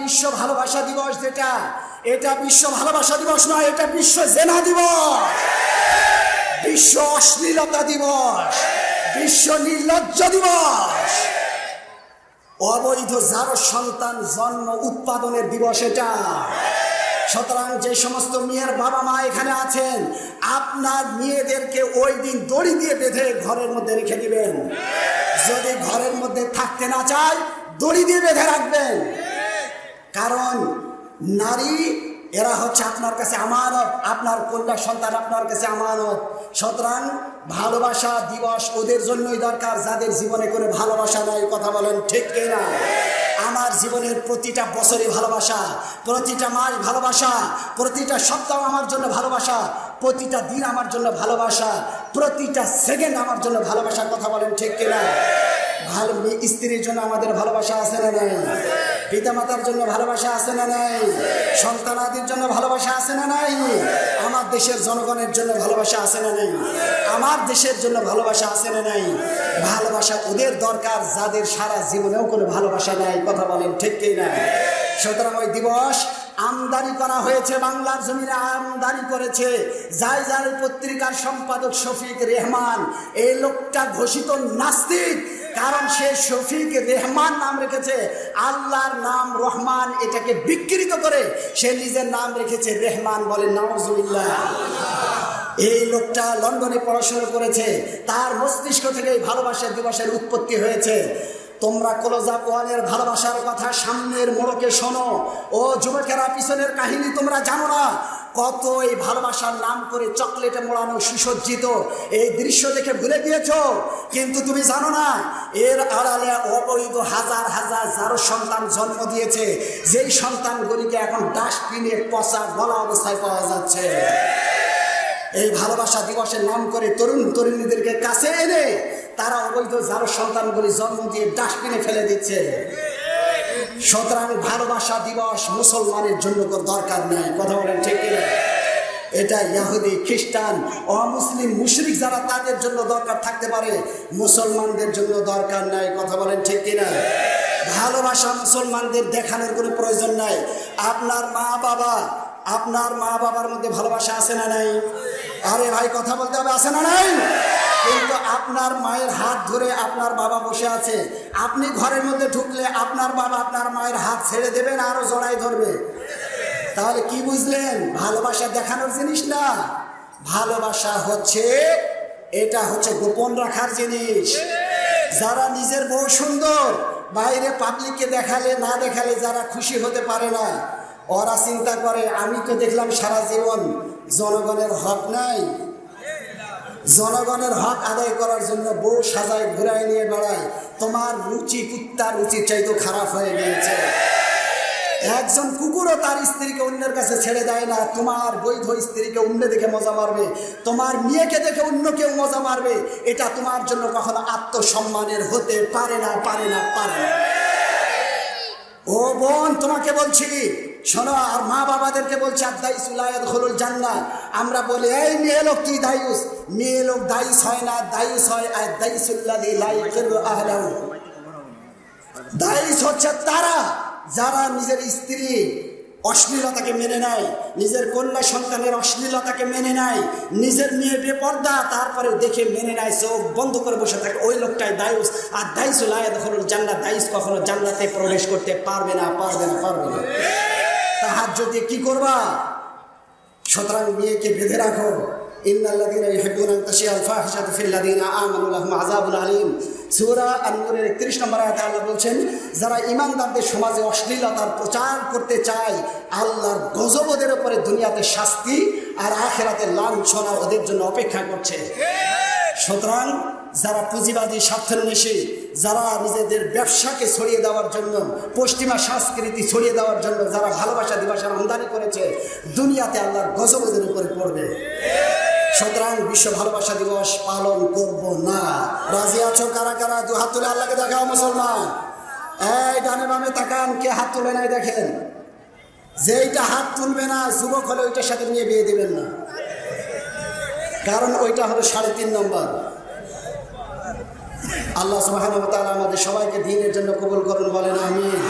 বিশ্ব ভালোবাসা দিবস যেটা, এটা বিশ্ব ভালোবাসা দিবস নয়, এটা বিশ্ব জেনা দিবস, বিশ্ব অশ্লীলতা দিবস, বিশ্ব নির্লজ্জ দিবস, অবৈধ যার সন্তান জন্ম উৎপাদনের দিবস এটা। সুতরাং যে সমস্ত মেয়ের বাবা মা এখানে আছেন, আপনার মেয়েদেরকে ওই দিন দড়ি দিয়ে বেঁধে ঘরের মধ্যে রেখে দিবেন। যদি ঘরের মধ্যে থাকতে না চায়, দড়ি দিয়ে বেঁধে রাখবেন। কারণ নারী এরা হচ্ছে আপনার কাছে আমানত, আপনার কন্যা সন্তান আপনার কাছে আমানত। সুতরাং ভালোবাসা দিবস ওদের জন্যই দরকার যাদের জীবনে করে ভালোবাসা নাই। কথা বলেন ঠিক কিনা? আমার জীবনের প্রতিটা বছরে ভালোবাসা, প্রতিটা মাস ভালোবাসা, প্রতিটা সপ্তাহ আমার জন্য ভালোবাসা, প্রতিটা দিন আমার জন্য ভালোবাসা, প্রতিটা সেকেন্ড আমার জন্য ভালোবাসা। কথা বলেন ঠিক কিনা? ভালো স্ত্রীর জন্য আমাদের ভালোবাসা আছে না নাই? পিতামাতার জন্য ভালোবাসা আছে না নাই? সন্তানাদির জন্য ভালোবাসা আছে না নাই? আমার দেশের জনগণের জন্য ভালোবাসা আছে না নাই? আমার দেশের জন্য ভালোবাসা আছে না নাই? ভালোবাসা ওদের দরকার যাদের সারা জীবনেও কোনো ভালোবাসা নাই। কথা বলেন ঠিক কি না? সুতরাং ওই দিবস আমদানি করা হয়েছে, বাংলার জমিনে আমদানি করেছে জায়জারি পত্রিকার সম্পাদক শফিক রেহমান। এই লোকটা ঘোষিত নাস্তিক, কারণ সে শফিক রেহমান নাম রেখেছে, আল্লাহর নাম রহমান এটাকে বিকৃত করে সে নিজের নাম রেখেছে রেহমান। বলেন নাউজুবিল্লাহ। এই লোকটা লন্ডনে পড়াশোনা করেছে, তার মস্তিষ্ক থেকে এই ভালোবাসা দিবসের উৎপত্তি হয়েছে। তোমরা ক্লোজ আপ ওয়ানের ভালোবাসার কথা সামনের মোড়কে শোনো। ও যুবকেরা, পিছনের কাহিনী তোমরা জানো না। কত এই ভালোবাসার নাম করে চকলেটে মোড়ানো সুসজ্জিত এই দৃশ্য দেখে ভুলে গিয়েছ, কিন্তু তুমি জানো না এর আড়ালে অবৈধ হাজার হাজার যারো সন্তান জন্ম দিয়েছে, যেই সন্তানগুলিকে এখন ডাস্টবিনে পচা গলা অবস্থায় পাওয়া যাচ্ছে। এই ভালোবাসা দিবসের নাম করে তরুণ তরুণীদেরকে কাছে এনে তারা অবৈধ যার সন্তানগুলি জন্ম দিয়ে ডাস্টবিনে ফেলে দিচ্ছে। সুতরাং ভালোবাসা দিবস মুসলমানের জন্য দরকার নেই। কথা বলেন ঠিক কিনা? এটা ইহুদি, খ্রিস্টান, অমুসলিম, মুশরিক যারা তাদের জন্য দরকার থাকতে পারে, মুসলমানদের জন্য দরকার নাই। কথা বলেন ঠিক কিনা? ভালোবাসা মুসলমানদের দেখানোর কোনো প্রয়োজন নাই। আপনার মা বাবার মধ্যে ভালোবাসা আছে না নাই? আরে ভাই কথা বলতে হবে, আছে না নাই? কিন্তু আপনার মায়ের হাত ধরে আপনার বাবা বসে আছে, আপনি ঘরের মধ্যে ঢুকলে আপনার বাবা আপনার মায়ের হাত ছেড়ে দেবে না আরো জড়াই ধরবে? তাহলে কি বুঝলেন? ভালোবাসা দেখানোর জিনিস না, ভালোবাসা হচ্ছে এটা হচ্ছে গোপন রাখার জিনিস। যারা নিজের বউ সুন্দর বাইরে পাবলিককে দেখালে না দেখালে যারা খুশি হতে পারে না, ওরা চিন্তা করে আমি তো দেখলাম সারা জীবন জনগণের হক নাই, জনগণের হক আদায় করার জন্য বউ সাজায় ঘুরায় নিয়ে বেড়ায়। তোমার রুচি কুত্তার রুচির চাইতে খারাপ হয়ে গিয়েছে। একজন কুকুরও তার স্ত্রীকে অন্যের কাছে ছেড়ে দেয় না। তোমার বৈধ স্ত্রীকে অন্য দেখে মজা মারবে, তোমার মেয়েকে দেখে অন্য কেউ মজা মারবে, এটা তোমার জন্য কখনো আত্মসম্মানের হতে পারে না, পারে না, পারে না। ও বোন, তোমাকে বলছি শোনো, আর মা বাবাদেরকে বলছি আদাইসুল জান্নাহ। আমরা বলি এই মেয়ে লোক কি দায়ুস, মেয়ে লোক দায়ুস হয় না, দায়ুস হয় আদাইসুল্লাযী লা ইয়াকিরু আহলাহু। দায়ুস হচ্ছে তারা যারা নিজের স্ত্রী অশ্লীলতাকে মেনে নেয়, নিজের কন্যা সন্তানের অশ্লীলতাকে মেনে নেয়, নিজের মেয়ে বেপর্দা তারপরে দেখে মেনে নেয়, চোখ বন্ধ করে বসে থাকে, ওই লোকটাই দায়ুস। আর দায়ুসুল লা ইয়াদখুলুল জান্নাহ, দায়ুস কখনো জান্নাতে প্রবেশ করতে পারবে না, পারবে না, পারবে না। তাহাজ্জুদে কি করবা? সুতরাং মেয়েকে বেঁধে রাখো। ইন্নাল্লাযীনা ইউহিব্বুনা আন তাশিআল ফাহিশাতু ফিল্লাযীনা আমানু লাহুম আযাবুন আলীম। সূরা আন-নূরের 31 নম্বর আয়াতে আল্লাহ বলছেন, যারা ঈমানদারদের সমাজে অশ্লীলতার প্রচার করতে চায়, আল্লাহর গজব ওদের উপরে দুনিয়াতে শাস্তি আর আখিরাতে লাঞ্ছনা ওদের জন্য অপেক্ষা করছে। সুতরাং যারা পুঁজিবাদী স্বার্থান্বেষী, যারা নিজেদের ব্যবসাকে ছড়িয়ে দেওয়ার জন্য, পশ্চিমা সংস্কৃতি ছড়িয়ে দেওয়ার জন্য যারা ভালোবাসা দিবসের আমদানি করেছে, দুনিয়াতে আল্লাহর গজব ওদের উপরে পড়বে। সুতরাং বিশ্ব ভালোবাসা দিবস পালন করব না। রাজি আছো কারা কারা? দু হাত তুলে আল্লাহকে দেখাও মুসলমান। এই ডানে বামে তাকান, কে হাত তুলে নাই দেখেন। যেইটা হাত তুলবে না যুবক হলে ওইটার সাথে নিয়ে বিয়ে দেবেন না, কারণ ওইটা হলো 3.5 নম্বর। আল্লাহ সুবহানাহু ওয়া তাআলা আমাদের সবাইকে দ্বীনের জন্য কবুল করুন, বলেন আমিন।